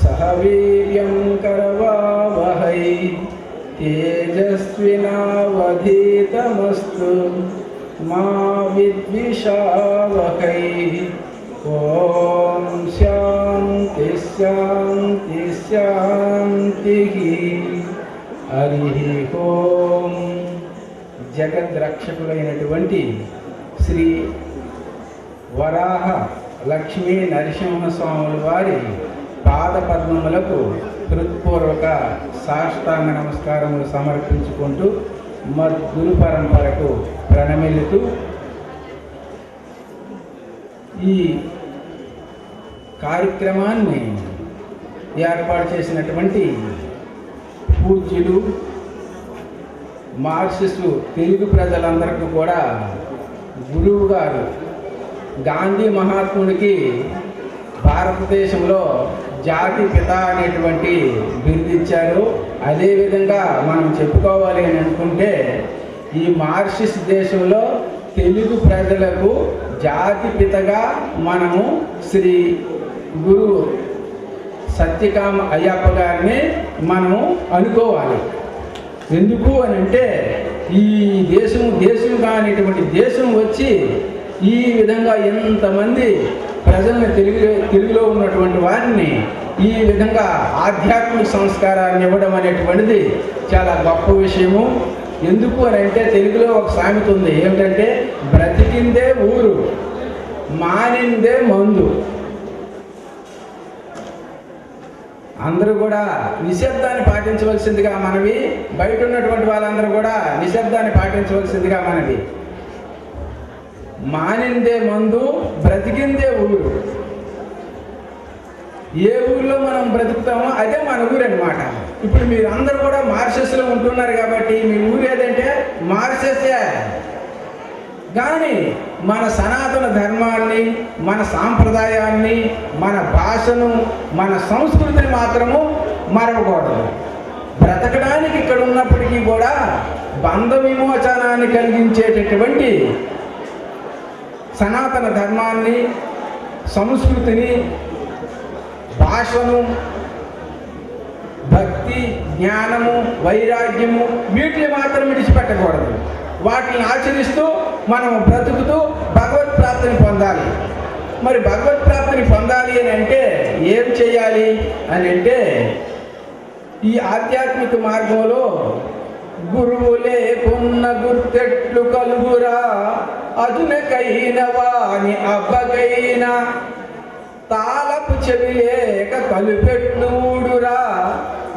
सह वीर्यं करवावहै तेजस्विनावधीतमस्तु मा विद्विषावहै। ओम शांति शांति शांति। हरि ओम। జగద్రక్షకులైనటువంటి శ్రీ వరాహ లక్ష్మీ నరసింహస్వాముల వారి పాదపద్మములకు హృత్పూర్వక సాష్టాంగ నమస్కారములు సమర్పించుకుంటూ మద్గురు పరంపరకు ప్రణమిల్లుతూ ఈ కార్యక్రమాన్ని ఏర్పాటు చేసినటువంటి పూజ్యులు మార్క్సిస్టు తెలుగు ప్రజలందరికీ కూడా గురువు గారు గాంధీ మహాత్ముడికి భారతదేశంలో జాతి పిత అనేటువంటి బిరుదిచ్చారు. అదేవిధంగా మనం చెప్పుకోవాలి అని అనుకుంటే ఈ మార్క్సిస్ట్ దేశంలో తెలుగు ప్రజలకు జాతి పితగా మనము శ్రీ గురు సత్యకామ అయ్యప్ప గారిని మనము అనుకోవాలి. ఎందుకు అని అంటే ఈ దేశం కానిటువంటి దేశం వచ్చి ఈ విధంగా ఎంతమంది ప్రజలను తెలుగులో ఉన్నటువంటి వారిని ఈ విధంగా ఆధ్యాత్మిక సంస్కారాన్ని ఇవ్వడం అనేటువంటిది చాలా గొప్ప విషయము. ఎందుకు అని అంటే తెలుగులో ఒక సామెత ఉంది, ఏమిటంటే బ్రతికిందే ఊరు మానిందే మందు. అందరూ కూడా నిశ్శబ్దాన్ని పాటించవలసిందిగా మనవి. బయట ఉన్నటువంటి వాళ్ళందరూ కూడా నిశ్శబ్దాన్ని పాటించవలసిందిగా మనవి. మానిందే మందు బ్రతికిందే ఊరు. ఏ ఊరిలో మనం బ్రతుకుతామో అదే మన ఊరు అన్నమాట. ఇప్పుడు మీరు అందరూ కూడా మార్క్సిస్టులో ఉంటున్నారు కాబట్టి మీ ఊరు ఏదంటే మార్క్సిస్టే. కానీ మన సనాతన ధర్మాన్ని, మన సాంప్రదాయాన్ని, మన భాషను, మన సంస్కృతిని మాత్రము మరవకూడదు. బ్రతకడానికి ఇక్కడ ఉన్నప్పటికీ కూడా బంధ విమోచనాన్ని కలిగించేటటువంటి సనాతన ధర్మాన్ని, సంస్కృతిని, భాషను, భక్తి, జ్ఞానము, వైరాగ్యము వీటిని మాత్రం విడిచిపెట్టకూడదు. వాటిని ఆచరిస్తూ మనం బ్రతుకుతూ భగవత్ ప్రాప్తిని పొందాలి. మరి భగవత్ ప్రాప్తిని పొందాలి అని అంటే ఏం చేయాలి అని అంటే ఈ ఆధ్యాత్మిక మార్గంలో గురువు లేకున్న గుర్తెట్లు కలుగురా, అదునకైన వాని అబ్బకైనా తాళపు చెవి లేక కలుపెట్లు ఊడురా,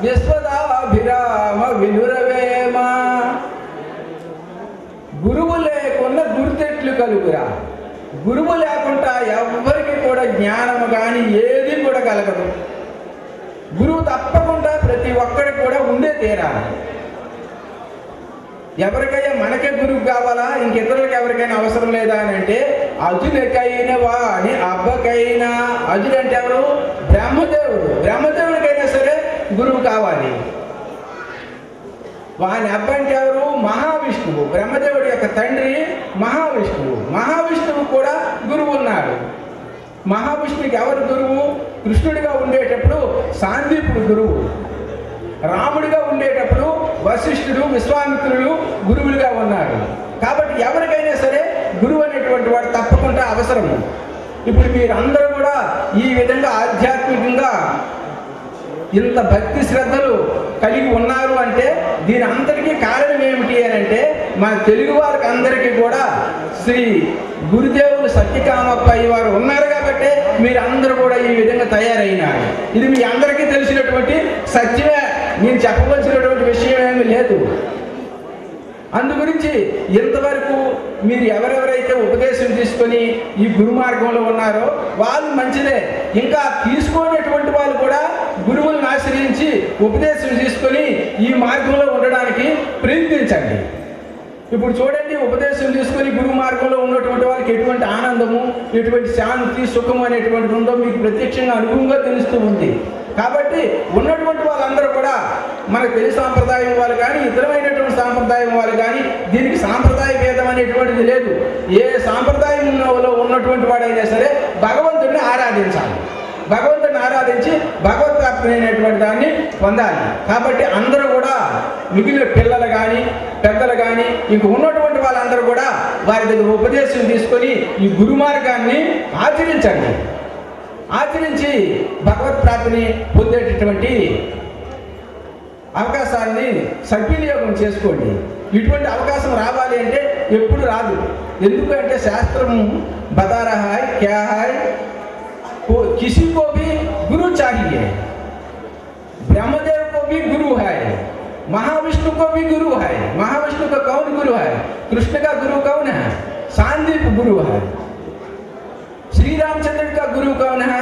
విశ్వదాభిరామ వినురవేమా. గురువు లేకుండా గుర్తెట్లు కలుగురా. గురువు లేకుండా ఎవ్వరికి కూడా జ్ఞానము కానీ ఏది కూడా కలగదు. గురువు తప్పకుండా ప్రతి ఒక్కరికి కూడా ఉండే తీరాలి. ఎవరికైనా మనకే గురువు కావాలా, ఇంకితరులకు ఎవరికైనా అవసరం లేదా అని అంటే అజునకైన వాని అబ్బకైనా. అజుడు అంటే ఎవరు? బ్రహ్మదేవుడు. బ్రహ్మదేవుడికైనా సరే గురువు కావాలి. వాని అబ్బ అంటే ఎవరు? మహావిష్ణువు. బ్రహ్మదేవుడి యొక్క తండ్రి మహావిష్ణువు. మహావిష్ణువు కూడా గురువు ఉన్నాడు. మహావిష్ణువుకి ఎవరు గురువు? కృష్ణుడిగా ఉండేటప్పుడు సాందీపుడు గురువు. రాముడిగా ఉండేటప్పుడు వశిష్ఠుడు, విశ్వామిత్రుడు గురువులుగా ఉన్నారు. కాబట్టి ఎవరికైనా సరే గురువు అనేటువంటి వాడు తప్పకుండా అవసరము. ఇప్పుడు మీరందరూ కూడా ఈ విధంగా ఆధ్యాత్మికంగా ఇంత భక్తి శ్రద్ధలు కలిగి ఉన్నారు అంటే దీని అంతటికీ కారణం ఏమిటి అని అంటే మన తెలుగు వారికి అందరికీ కూడా శ్రీ గురుదేవులు సత్యకామప్ప వారు ఉన్నారు కాబట్టి మీరందరూ కూడా ఈ విధంగా తయారైనారు. ఇది మీ అందరికీ తెలిసినటువంటి సత్యమే, నేను చెప్పవలసినటువంటి విషయం ఏమీ లేదు. అందు గురించి ఇంతవరకు మీరు ఎవరెవరైతే ఉపదేశం తీసుకొని ఈ గురు మార్గంలో ఉన్నారో వాళ్ళు మంచిదే. ఇంకా తీసుకునేటువంటి వాళ్ళు కూడా గురువులను ఆశ్రయించి ఉపదేశం తీసుకొని ఈ మార్గంలో ఉండడానికి ప్రయత్నించండి. ఇప్పుడు చూడండి, ఉపదేశం తీసుకొని గురు మార్గంలో ఉన్నటువంటి వాళ్ళకి ఎటువంటి ఆనందము, ఎటువంటి శాంతి, సుఖము అనేటువంటి ఉందో మీకు ప్రత్యక్షంగా అనుభవంగా తెలుస్తూ ఉంది. కాబట్టి ఉన్నటువంటి వాళ్ళందరూ కూడా మన పెళ్లి సాంప్రదాయం వాళ్ళు కానీ ఇతరమైనటువంటి సాంప్రదాయం వాళ్ళు కానీ దీనికి సాంప్రదాయ భేదం అనేటువంటిది లేదు. ఏ సాంప్రదాయంలో ఉన్నటువంటి వాడైనా సరే భగవంతుడిని ఆరాధించాలి. భగవంతుని ఆరాధించి భగవత్ ప్రాప్తి అనేటువంటి దాన్ని పొందాలి. కాబట్టి అందరూ కూడా మిగిలిన పిల్లలు కానీ పెద్దలు కానీ ఇంక ఉన్నటువంటి వాళ్ళందరూ కూడా వారి దగ్గర ఉపదేశం తీసుకొని ఈ గురు మార్గాన్ని ఆచరించండి. ఆచరించి భగవత్ ప్రాప్తిని పొందేటటువంటి అవకాశాన్ని సద్వినియోగం చేసుకోండి. ఇటువంటి అవకాశం రావాలి అంటే ఎప్పుడు రాదు. ఎందుకంటే శాస్త్రం बता रहा है क्या है, किसी को भी गुरु चाहिए. ब्रह्मदेव को भी गुरु है, महाविष्णु को भी गुरु है. महाविष्णु का कौन गुरु है? कृष्ण का गुरु कौन है? सांदीप गुरु है. श्री रामचंद्र का गुरु कौन है?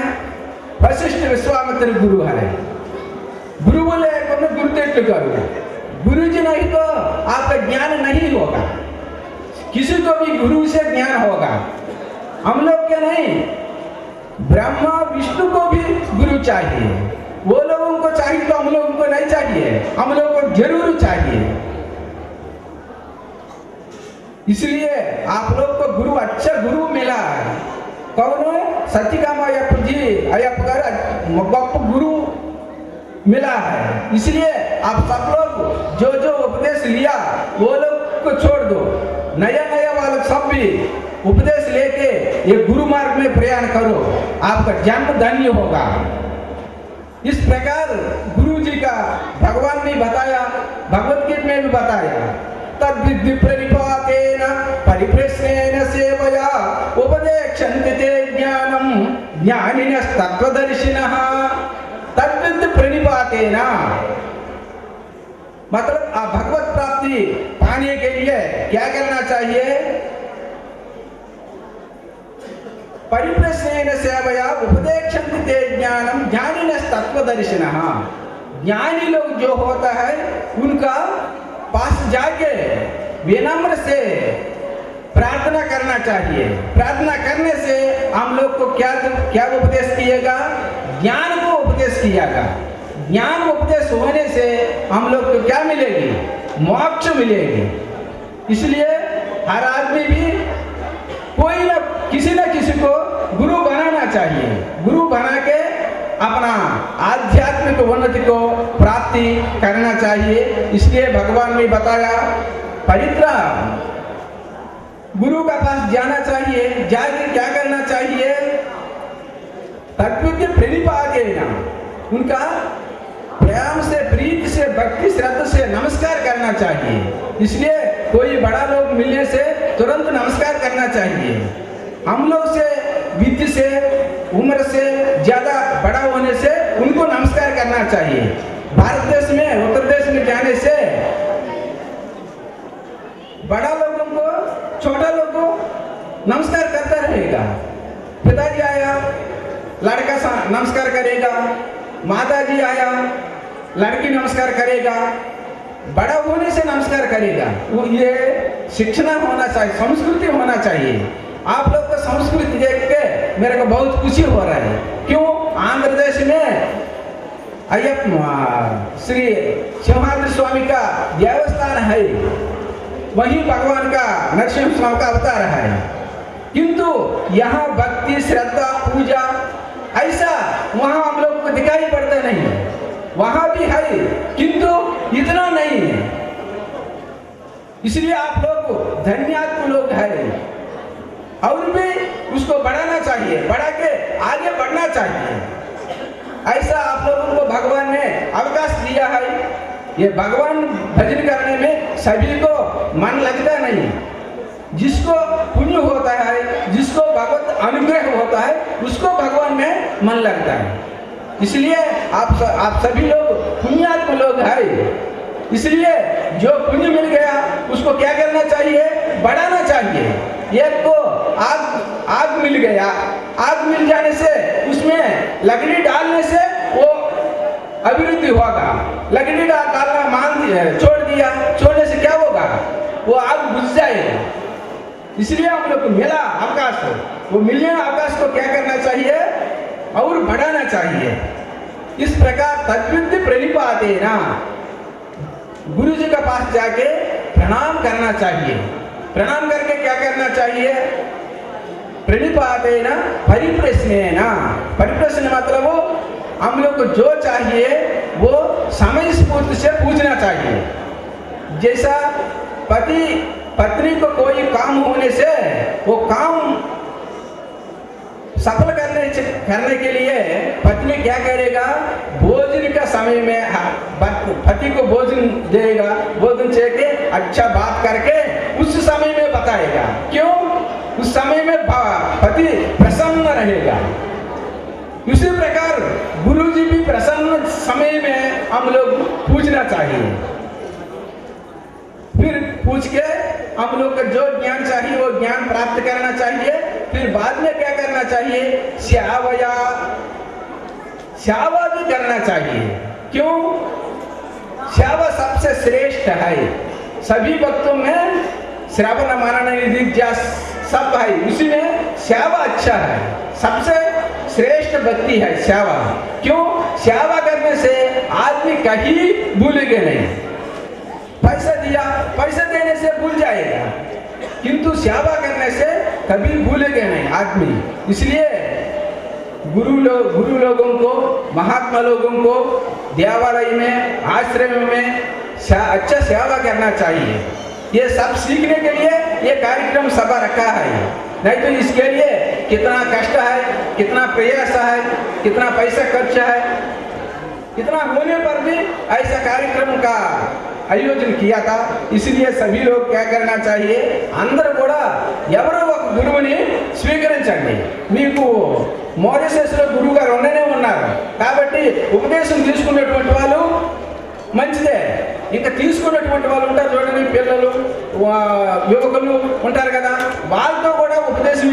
वशिष्ठ विश्वामित्र गुरु है. गुरु बोले गुरुदेव करो. गुरु जी नहीं तो आपका ज्ञान नहीं होगा. किसी को भी गुरु से ज्ञान होगा. हम लोग क्या नहीं, ब्रह्मा विष्णु को भी गुरु चाहिए. वो लोगों को चाहिए तो हम लोगों को नहीं चाहिए, हम लोगों को जरूर चाहिए. इसलिए आप लोग को गुरु, अच्छा गुरु मिला. कौन है? सत्यकाम अय्यप्पा जी, अय्यप्पा गप्प गुरु मिला है. इसलिए आप सब लोग जो जो उपदेश लिया वो लोग को छोड़ दो. नया नया वाले सब भी उपदेश लेके ये गुरु मार्ग में प्रयाण करो, आपका जन्म धन्य होगा. इस प्रकार गुरु जी का भगवान ने बताया, भगवत गीता में भी बताया. तद्विद्धि प्रणिपातेन परिप्रश्नेन सेवया उपदेक्षन्ति ते ज्ञानं ज्ञानिनस्तत्त्वदर्शिनः. तद्विद्धि प्रणिपातेन मतलब आप भगवत प्राप्ति पाने के लिए क्या करना चाहिए? परिप्रश्नेन सेवया उपदेक्षन्ति ते ज्ञानं ज्ञानिनस्तत्त्वदर्शिनः. ज्ञानी लोग जो होता है उनका पास जाके विनम्र से प्रार्थना करना चाहिए. प्रार्थना करने से हम लोग को क्या क्या उपदेश किएगा? ज्ञान को उपदेश किएगा. ज्ञान उपदेश होने से हम लोग को क्या मिलेगी? मोक्ष मिलेगी. इसलिए हर आदमी भी कोई ना किसी को गुरु बनाना चाहिए. गुरु बना के अपना आध्यात्मिक उन्नति को प्राप्ति करना चाहिए. इसलिए भगवान ने बताया परित्राण, गुरु का पास जाना चाहिए. जाके क्या करना चाहिए? तत्विद्य प्रणिपातेन, उनका प्रेम से, प्रीति से, भक्ति श्रद्धा से नमस्कार करना चाहिए. इसलिए कोई बड़ा लोग मिलने से तुरंत नमस्कार करना चाहिए. हम लोग से विद्या से, उम्र से ज्यादा बड़ा होने से उनको नमस्कार करना चाहिए. भारत देश में, उत्तर देश में जाने से बड़ा लोगों को छोटा लोगों को नमस्कार करता रहेगा. पिताजी आया लड़का नमस्कार करेगा, माताजी आया लड़की नमस्कार करेगा, बड़ा होने से नमस्कार करेगा. वो ये शिक्षण होना चाहिए, संस्कृति होना चाहिए. आप लोग का संस्कृति देख के मेरे को बहुत खुशी हो रहा है. क्यों? आंध्र प्रदेश में अय्यप्पा श्री सिंहाद्रि स्वामी का देवस्थान है, वही भगवान का नरसिंह स्वामी का अवतार है. किंतु यहाँ भक्ति श्रद्धा पूजा ऐसा वहाँ हम लोग को दिखाई पड़ता नहीं. वहाँ भी है किंतु इतना नहीं है. इसलिए आप लोग धन्यात्म लोग है और भी उसको बढ़ाना चाहिए, बढ़ा के आगे बढ़ना चाहिए. ऐसा आप लोगों को भगवान ने अवकाश दिया है. ये भगवान भजन करने में सभी को मन लगता नहीं. जिसको पुण्य होता है, जिसको भगवत अनुग्रह होता है, उसको भगवान में मन लगता है. इसलिए आप सभी लोग पुण्यात्म लोग हैं. इसलिए जो पुण्य मिल गया उसको क्या करना चाहिए? बढ़ाना चाहिए. एक को आग मिल गया, आग मिल जाने से उसमें लकड़ी डालने से वो अभिवृद्धि होगा. लकड़ी डालना मान दिया, छोड़ दिया, छोड़ने से क्या होगा? वो आग बुझ जाएगा. इसलिए हम लोग को मिला अवकाश, वो मिलने अवकाश को क्या करना चाहिए? और बढ़ाना चाहिए. इस प्रकार तद्विद्धि प्रणिपातेन, गुरु जी का पास जाके प्रणाम करना चाहिए. प्रणाम करके क्या करना चाहिए? प्रणिपातेन परिप्रश्नेन। परिप्रश्न मतलब हम लोग को जो चाहिए वो समय स्फूर्ति से पूछना चाहिए। जैसा पति पत्नी को कोई काम होने से वो काम सफल करने के लिए पत्नी क्या करेगा, भोजन का समय में पति को भोजन देगा, भोजन के अच्छा बात करके उस समय में बताएगा। क्यों? उस समय में पति प्रसन्न रहेगा। उसी प्रकार गुरुजी भी प्रसन्न समय में हम लोग पूछना चाहिए। फिर पूछ के हम लोग को जो ज्ञान चाहिए वो ज्ञान प्राप्त करना चाहिए। फिर बाद में क्या करना चाहिए, श्यावा भी करना चाहिए। क्यों? श्यावा सबसे श्रेष्ठ है। सभी भक्तों में श्रावण मनन निधिध्यासन सब है, उसी में श्यावा अच्छा है, सबसे श्रेष्ठ भक्ति है श्यावा। क्यों? श्यावा करने से आदमी कहीं भूलेगा नहीं। पैसा दिया, पैसा देने से भूल जाएगा, किंतु सेवा करने से कभी भूलेगा नहीं आदमी। इसलिए गुरु लोगों को, महात्मा लोगों को देवालय में, आश्रम में अच्छा सेवा करना चाहिए। ये सब सीखने के लिए ये कार्यक्रम सभा रखा है, नहीं तो इसके लिए कितना कष्ट है, कितना प्रयास है, कितना पैसा खर्च है, इतना होने पर भी ऐसा कार्यक्रम का आयोजन किया था। इसलिए सभी लोग क्या करना चाहिए, अंदर కూడా ఎవరో ఒక గురువుని స్వీకరించండి। మీకు మోరిషియస్లో గురువు గారు ఉన్నారు కాబట్టి ఉపదేశం తీసుకునేటువంటి వాళ్ళు మంచిదే। ఇంకా తీసుకునేటువంటి వాళ్ళు ఉంటారు చూడండి, పిల్లలు యువకులు ఉంటారు కదా, వాళ్ళతో కూడా ఉపదేశం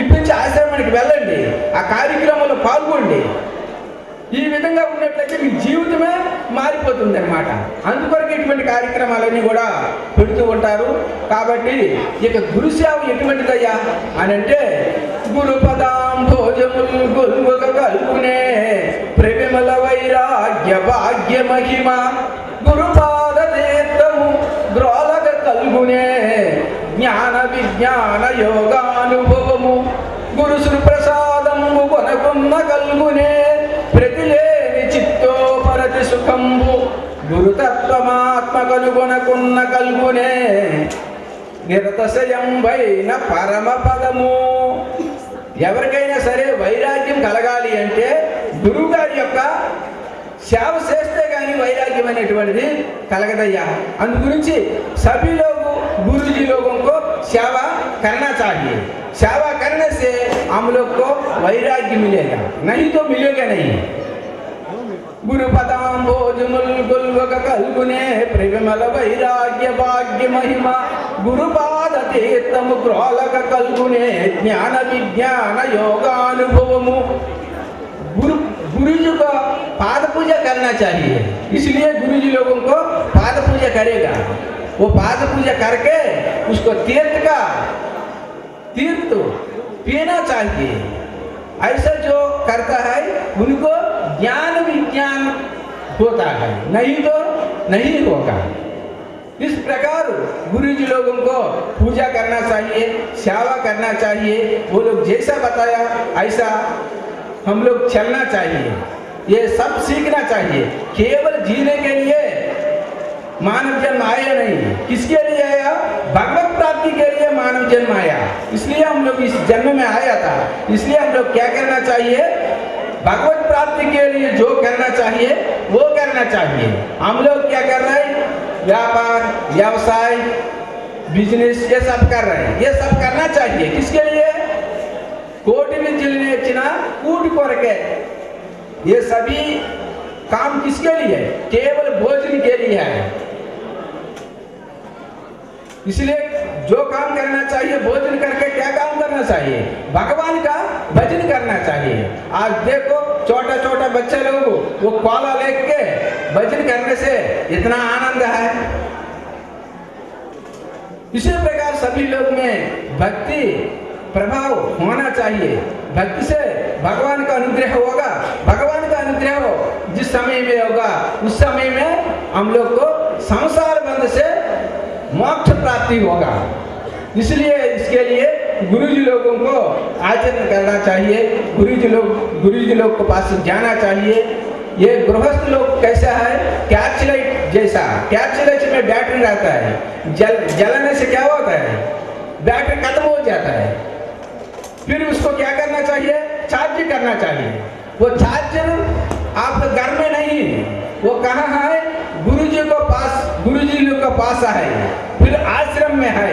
ఇప్పించి ఆశ్రమానికి వెళ్ళండి, ఆ కార్యక్రమంలో పాల్గొండి। ఈ విధంగా ఉన్నట్లయితే మీ జీవితమే మారిపోతుంది అన్నమాట। అందుకొరకు ఇటువంటి కార్యక్రమాలన్నీ కూడా పెడుతూ ఉంటారు। కాబట్టి ఇక గురు సేవ ఎటువంటిదయ్యా అని అంటే, గురు పదాంభోజముల్ గొల్వగ కల్పునే ప్రేమల వైరాగ్య భాగ్య మహిమ గురుపాద తీర్థము గ్రోలగ కల్గునే జ్ఞాన విజ్ఞాన యోగానుభవము గురుశ్రీ ప్రసాదము కొనకున్న కల్గునే ప్రతిలేని చిత్తోపరతి సుఖంబు గురుతత్వమాత్మ కనుగొనకున్న కల్గునే నిరతశయంబైన పరమ పదము। ఎవరికైనా సరే వైరాగ్యం కలగాలి అంటే గురువు గారి యొక్క సేవ చేస్తే కానీ వైరాగ్యం అనేటువంటిది కలగదయ్యా। అందు గురించి सभी लोग गुरुजी लोगों को सेवा करना चाहिए। सेवा करने से हम लोग को वैराग्य मिलेगा, नहीं तो मिलेगा नहीं। गुरु पदांभोजमुल गुल्वग कल्गुने प्रेमल वैराग्य भाग्य महिमा गुरुपाद तीर्थम ग्रोलग कल्गुने ज्ञान विज्ञान योगानुभवमु। गुरुजी को पाद पूजा करना चाहिए, इसलिए गुरुजी लोगों को पाद पूजा करेगा। वो पाद पूजा करके उसको तीर्थ पीना चाहिए। ऐसा जो करता है उनको ज्ञान विज्ञान होता है, नहीं तो नहीं होगा। इस प्रकार गुरुजी लोगों को पूजा करना चाहिए, सेवा करना चाहिए। वो लोग जैसा बताया ऐसा हम लोग चलना चाहिए। ये सब सीखना चाहिए। केवल जीने के लिए मानव जन्म आया नहीं, किसके लिए आया? भगवत प्राप्ति के लिए मानव जन्म आया। इसलिए हम लोग इस जन्म में आया था। इसलिए हम लोग क्या करना चाहिए? भगवत प्राप्ति के लिए जो करना चाहिए वो करना चाहिए। हम लोग क्या कर रहे हैं? व्यापार, व्यवसाय, बिजनेस ये सब कर रहे हैं। ये सब करना चाहिए किसके लिए? कोटि विद्यलने इच्छिना कूटि कोरके। ये सभी काम किसके लिए? केवल भोजन के लिए है। इसलिए जो काम करना चाहिए भोजन करके क्या काम करना चाहिए? भगवान का भजन करना चाहिए। आज देखो छोटा छोटा बच्चे लोग वो कोला लेके भजन करने से इतना आनंद है। इसी प्रकार सभी लोग में भक्ति प्रभाव होना चाहिए। भक्ति से भगवान का अनुग्रह होगा। भगवान का अनुग्रह हो जिस समय में होगा उस समय में हम लोग को संसार बंध से मोक्ष प्राप्ति होगा। इसलिए इसके लिए गुरुजी लोगों को आचरण करना चाहिए, गुरुजी लोग को पास जाना चाहिए। ये गृहस्थ लोग कैसा है, कैच लाइट जैसा, कैच लाइट में बैटरी रहता है, जलने से क्या होता है, बैटरी खत्म हो जाता है, फिर उसको क्या करना चाहिए, चार्ज करना चाहिए। वो चार्जर आपके घर में नहीं, वो कहाँ है, गुरुजी लोग के पास है, फिर आश्रम में है,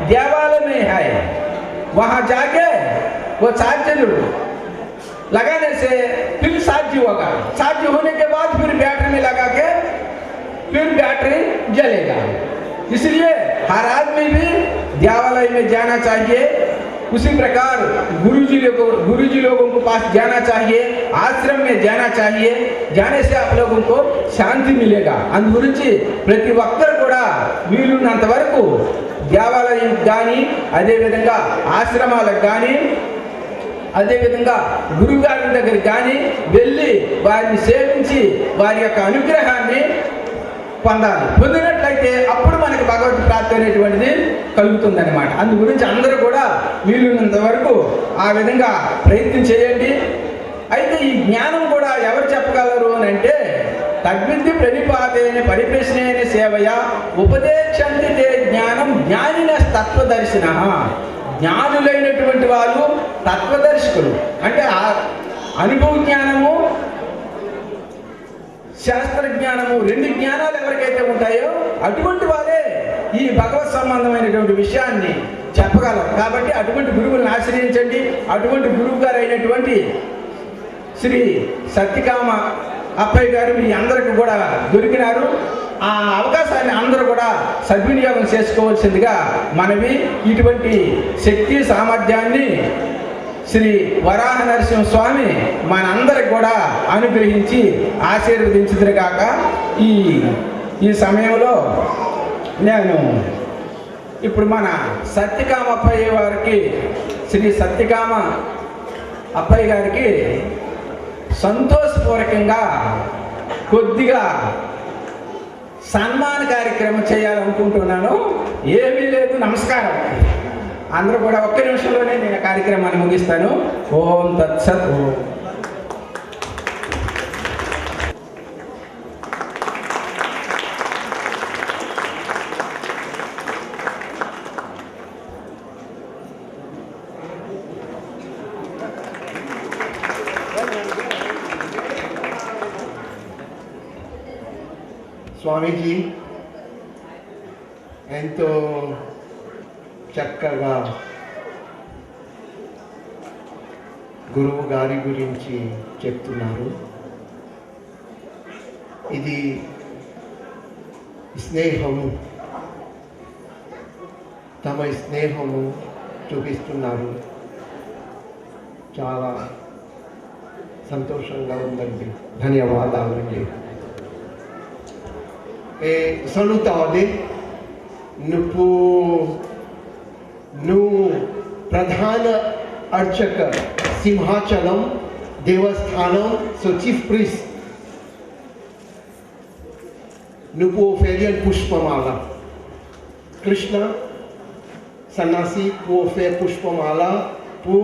देवालय में है, वहां जाके वो चार्जर लगाने से फिर चार्ज होगा, चार्ज होने के बाद फिर बैटरी में लगा के फिर बैटरी जलेगा। इसलिए हर आदमी भी देवालय में जाना चाहिए, उसी प्रकार गुरुजी लोगों को पास जाना चाहिए, आश्रम में जाना चाहिए। जाने से आप लोगों को शांति मिलेगा। అందుగురించి ప్రతి ఒక్కరు కూడా వీలున్నంత వరకు దేవాలయం కానీ, అదేవిధంగా ఆశ్రమాలకు కానీ, అదేవిధంగా గురుగారి దగ్గరికి కానీ వెళ్ళి వారిని సేవించి వారి యొక్క అనుగ్రహాన్ని పొందాలి. పొందినట్లయితే అప్పుడు మనకి భగవత్ ప్రాప్తి అనేటువంటిది కలుగుతుందన్నమాట. అందు గురించి అందరూ కూడా వీలున్నంత వరకు ఆ విధంగా ప్రయత్నం చేయండి. అయితే ఈ జ్ఞానం కూడా ఎవరు చెప్పగలరు అని అంటే, తద్విద్య ప్రణిపాతేన పరిప్రశ్నేన సేవయ ఉపదేశంతి తే జ్ఞానం జ్ఞానిన తత్వదర్శిన. జ్ఞానులైనటువంటి వాళ్ళు తత్వదర్శకులు అంటే అనుభవ జ్ఞానము, శాస్త్ర జ్ఞానము, రెండు జ్ఞానాలు ఎవరికైతే ఉంటాయో అటువంటి వారే ఈ భగవత్ సంబంధమైనటువంటి విషయాన్ని చెప్పగలరు. కాబట్టి అటువంటి గురువులను ఆశ్రయించండి. అటువంటి గురువు గారు అయినటువంటి శ్రీ సత్యకామ అప్పయ్య గారు మీ అందరికి కూడా దొరికినారు. ఆ అవకాశాన్ని అందరూ కూడా సద్వినియోగం చేసుకోవాల్సిందిగా మనవి. ఇటువంటి శక్తి సామర్థ్యాన్ని శ్రీ వరాహ నరసింహ స్వామి మనందరికి కూడా అనుగ్రహించి ఆశీర్వదించుదురుగాక. ఈ సమయంలో నేను ఇప్పుడు మన సత్యకామ అప్పయ్య వారికి, శ్రీ సత్యకామ అప్పయ్య గారికి సంతోషపూర్వకంగా కొద్దిగా సన్మాన కార్యక్రమం చేయాలనుకుంటున్నాను. ఏమీ లేదు, నమస్కారం. అందరూ కూడా ఒక్క నిమిషంలోనే నేను కార్యక్రమాన్ని ముగిస్తాను. ఓం తత్సత్. స్వామీజీ ఎంతో చక్కగా గురువు గారి గురించి చెప్తున్నారు. ఇది స్నేహము, తమ స్నేహము చూపిస్తున్నారు. చాలా సంతోషంగా ఉందండి. ధన్యవాదాలండి. salutare nu प्रधान अर्चक Simhachalam Devasthanam so chief priest नुपो फेरियन पुष्पमाला Krishna सन्यासी पो फे पुष्पमाला पो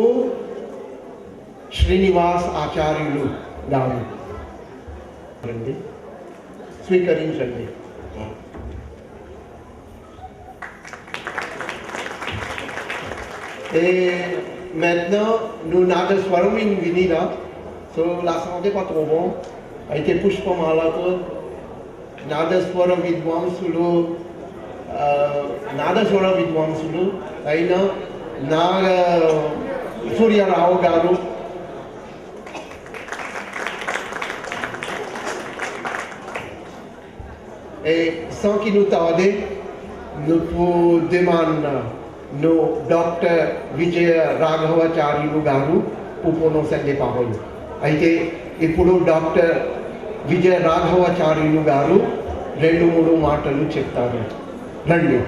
श्रीनिवास आचार्युलु दानी स्वीकरिंचंడి. Et maintenant, nous Nadaswaram in Vinila, so la santé pas trop bon, a été poussé pour Malako, Nadaswaram Vidwamsulu, Nadaswaram Vidwamsulu, Aina, Naga Surya Rao Garu. Et sans qu'il nous tarde, nous vous demandons no Dr. Vijay Raghavacharyu garu ఉపన్యాసాన్ని పాపలు. అయితే ఇప్పుడు doctor విజయ రాఘవాచార్యులు గారు 2-3 మాటలు చెప్తారు. రండి.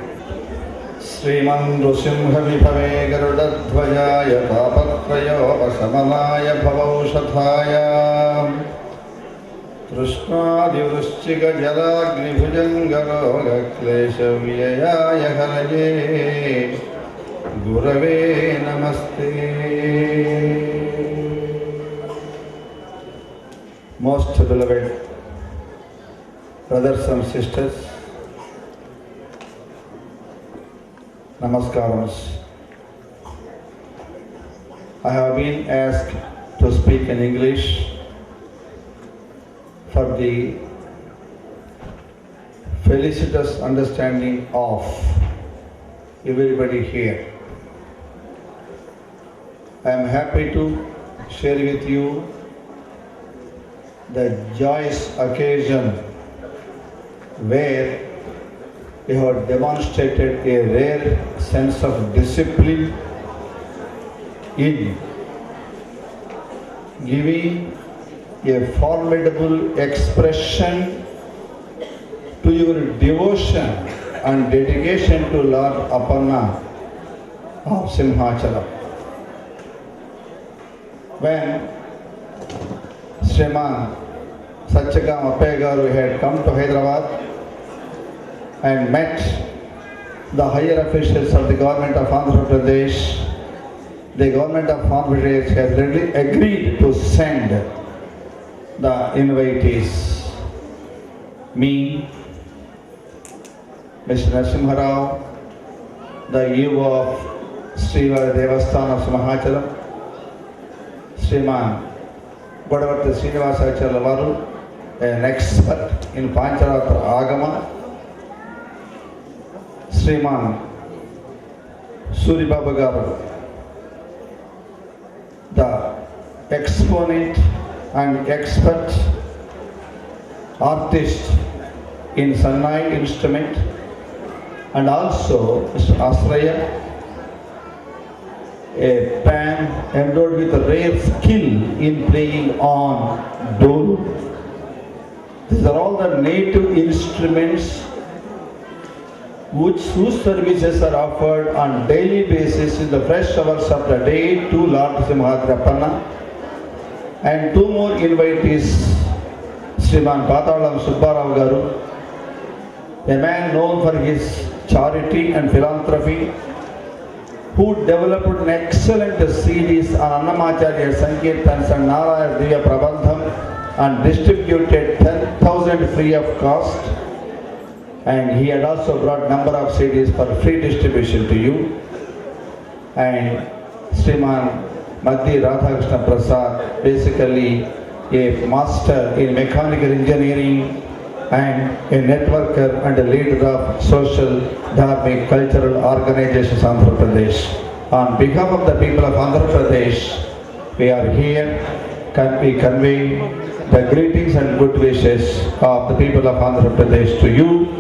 Shriman Nrusimha విభవే గరుడధ్వజాయ తాపత్రయోపశమనాయ భవౌషధాయ తృష్ణాదివృశ్చిక జలాగ్నిభుజంగరోగక్లేశ విజయాయ హరయే Gurave Namaste. Most beloved brothers and sisters, Namaskarams. I have been asked to speak in English for the felicitous understanding of everybody here. I am happy to share with you the joyous occasion where we have demonstrated a rare sense of discipline in giving a formidable expression to your devotion and dedication to Lord Aparna of Simhachalam. When Sriman Satchagam Appaiah Garu had come to Hyderabad and met the higher officials of the government of Andhra Pradesh, the government of Andhra Pradesh has readily agreed to send the invitees, me, Mr. Narasimha Rao, the EO of Srivari Devasthana of Simhachalam, Sriman Godavarti Srinivasacharya Varu, an expert in Pancharatra Agama, Sriman Suri Baba Garu, the exponent and expert artist in Sannai instrument, and also Mr. Asraya, a man endowed with a rare skill in playing on dole. These are all the native instruments whose services are offered on daily basis in the fresh hours of the day to Lord Simhadrapana. And two more invitees, Sriman Patalam Subbarao Garu, a man known for his charity and philanthropy, who developed an excellent CDs on Annamacharya Sankirtans and Narayana Divya Prabandham and distributed 10,000 free of cost. And he had also brought number of CDs for free distribution to you. And Sriman Madhi Radhakrishna Prasad, basically a master in mechanical engineering and a networker and a leader of social, dharmic, cultural organizations Andhra Pradesh. On behalf of the people of Andhra Pradesh, we are here, we convey the greetings and good wishes of the people of Andhra Pradesh to you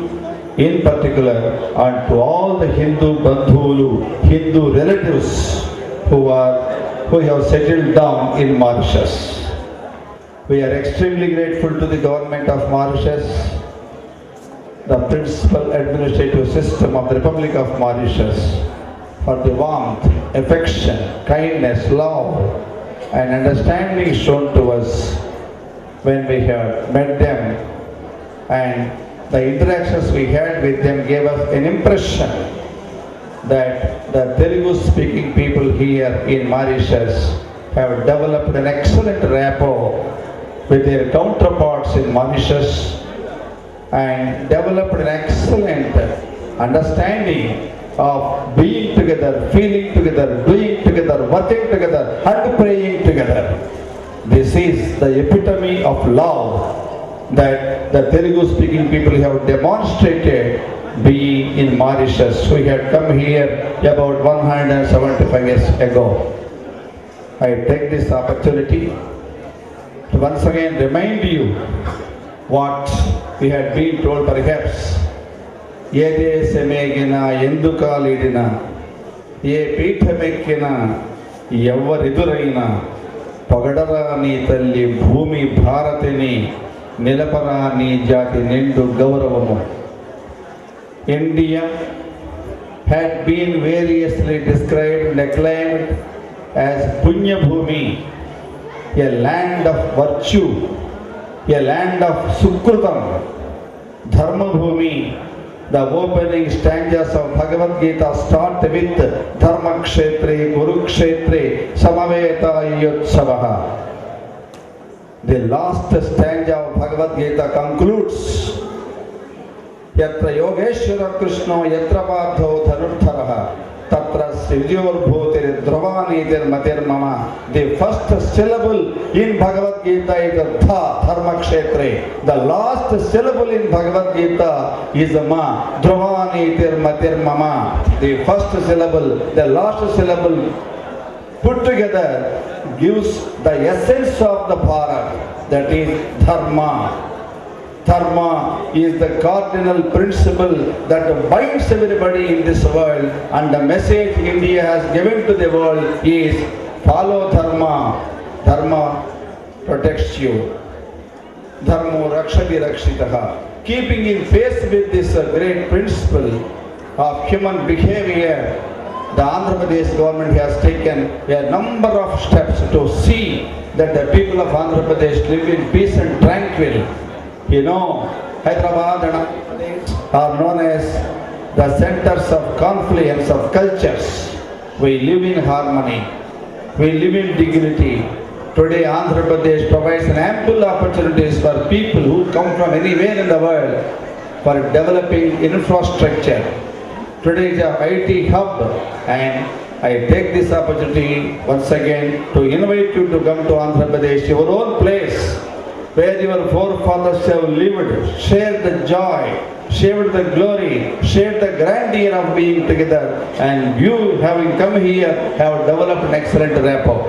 in particular, and to all the Hindu Bandhulu, Hindu relatives who have settled down in Mauritius. We are extremely grateful to the government of Mauritius, the principal administrative system of the Republic of Mauritius, for the warmth, affection, kindness, love and understanding shown to us when we have met them, and the interactions we had with them gave us an impression that the Telugu speaking people here in Mauritius have developed an excellent rapport with their counterparts in Mauritius and developed an excellent understanding of being together, feeling together, doing together, working together and praying together. This is the epitome of love that the Telugu speaking people have demonstrated being in Mauritius. We had come here about 175 years ago. I take this opportunity to once again remind you what we had been told perhaps. Ye desamegina endukalidina, ye peethamekina, yavvariduraina, pagadara talli bhumi bharatini, Nilapara ni jati nindu gauravamu. India had been variously described and acclaimed as Punya Bhumi, a land of virtue, a land of Sukrutam, Dharma Bhumi, The opening stanzas of Bhagavad Gita start with Dharma Kshetre, Kurukshetre, Samaveta Yotsavaha. The last stanza of Bhagavad Gita concludes Yatra Yogeshwara Krishna Yatra Padho Dhanurtharaha Tatra Srivyurbhutir Dhruvanitir Matir Mama. The first syllable in Bhagavad Gita is Dha, Dharma Kshetre. The last syllable in Bhagavad Gita is Ma, Dhruvanitir Matir Mama. The first syllable, the last syllable put together gives the essence of the Bharat, that is Dharma. Dharma is the cardinal principle that binds everybody in this world, and the message India has given to the world is follow Dharma. Dharma protects you. Dharmo rakshati rakshitaha. Keeping in pace with this great principle of human behavior, the Andhra Pradesh government has taken a number of steps to see that the people of Andhra Pradesh live in peace and tranquil. You know, Hyderabad and Andhra Pradesh are known as the centers of confluence of cultures. We live in harmony. We live in dignity. Today Andhra Pradesh provides an ample opportunities for people who come from anywhere in the world for developing infrastructure. Today is a IT hub, and I take this opportunity once again to invite you to come to Andhra Pradesh, your own place, where your forefathers have lived, shared the joy, shared the glory, shared the grandeur of being together, and you, having come here, have developed an excellent rapport.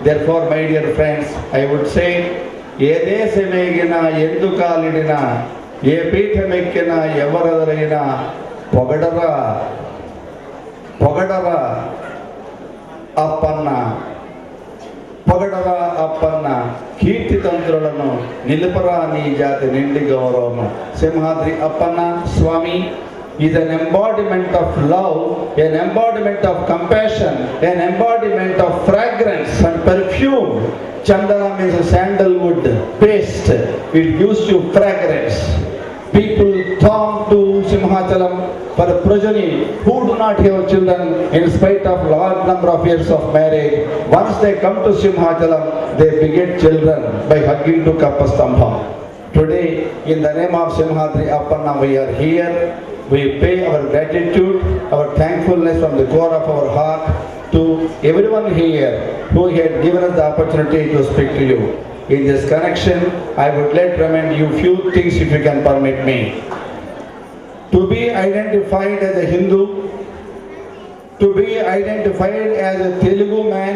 Therefore, my dear friends, I would say, ఏ దేశమేగినా ఎందుకాలిడినా ఏ పీఠమెక్కినా ఎవరెదరైనా పొగడరా పొగడరా అప్పన్న పొగడరా అప్పన్న కీర్తితంత్రులను నిలుపరా నీ జాతి నిండి గౌరవము. సింహాద్రి అప్పన్న స్వామి is an embodiment of love, an embodiment of compassion, an embodiment of fragrance and perfume. Chandana means sandalwood paste. It gives you fragrance. People throng to Simhachalam for a progeny who do not have children in spite of large number of years of marriage. Once they come to Simhachalam, they beget children by hugging to Kapastambha. Today, in the name of Simhadri Appanna, we are here. We pay our gratitude, our thankfulness from the core of our heart to everyone here who had given us the opportunity to speak to you. In this connection, I would like to remind you few things, if you can permit me. To be identified as a Hindu, to be identified as a Telugu man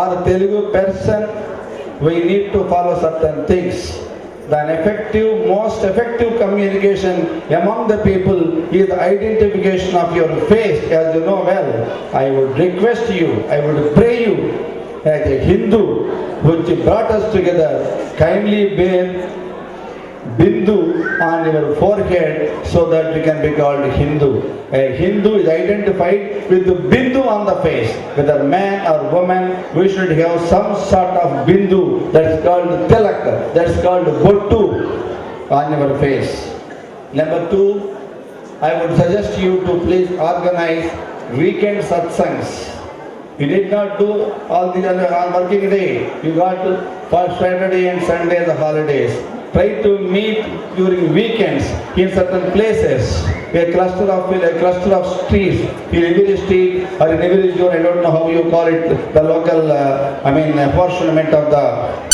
or a Telugu person, we need to follow certain things. The most effective communication among the people is the identification of your face, as you know well. I would request you, I would pray you, as a Hindu which brought us together, kindly bear Bindu on your forehead so that we can be called Hindu. A Hindu is identified with the Bindu on the face. Whether man or woman, we should have some sort of Bindu, that is called Tilak, that is called Bottu on your face. Number 2, I would suggest you to please organize weekend satsangs. You did not do all these on working day. You got to for Saturday and Sunday the holidays. Try to meet during weekends in certain places, a cluster of streets, in every street or in every zone. I don't know how you call it, the local, apportionment of the